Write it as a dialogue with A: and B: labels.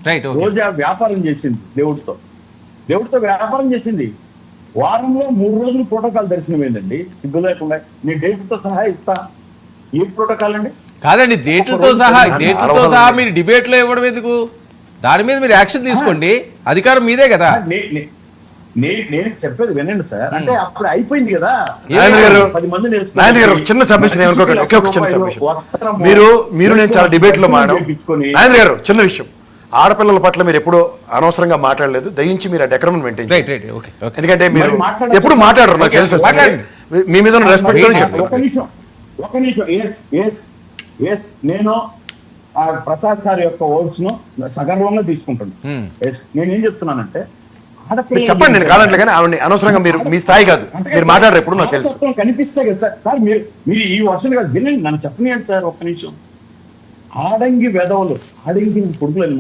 A: Right.
B: రోజా వ్యాపారం చేసింది దేవుడితో వ్యాపారం చేసింది. వారంలో 3 రోజులు ప్రోటోకాల్ దర్శనం ఏందండి? సిగ్గు లేకుండా నేను డేట్తో సహా ఇస్తా. ఏ ప్రోటోకాల్ అండి?
A: కాదండి, డేట్లతో సహా మీరు డిబేట్ లో ఇవ్వడం ఎందుకు? దాని మీద మీరు యాక్షన్ తీసుకోండి, అధికారం మీదే కదా.
B: నేను చెప్పేది వినండి సార్. అంటే అప్పుడు అయిపోయింది కదా.
C: 10 మంది చిన్న సబ్మిషన్ మీరు నేను చాలా డిబేట్ లో నాయన గారు చిన్న విషయం, ఆడపిల్లల పట్ల మీరు ఎప్పుడూ అనవసరంగా మాట్లాడలేదు, దయించి మీరు ఆ డెకరం మెయింటైన్ చేయండి. ఎందుకంటే మీరు ఎప్పుడు మాట్లాడరు, నాకు తెలుసు. మీ మీద రెస్పెక్ట్ అని చెప్పండి.
B: ఒక నిమిషం. నేను ప్రసాద్ సార్ యొక్క వర్డ్స్ ను సగర్వంగా తీసుకుంటున్నాను. నేనేం చెప్తున్నానంటే,
C: చెప్పండి, నేను కాదంటే కానీ ఆవిడ అనవసరంగా మీరు మీ స్థాయి కాదు, మీరు మాట్లాడరు ఎప్పుడు నాకు తెలుసు.
B: కనిపిస్తాయి కదా సార్. మీరు ఈ వర్షన్ కాదు, వినండి, నన్ను చెప్పనియండి సార్. ఒక్క నిమిషం. ఆడంగి వెధవలు, ఆడంగి పురుగులు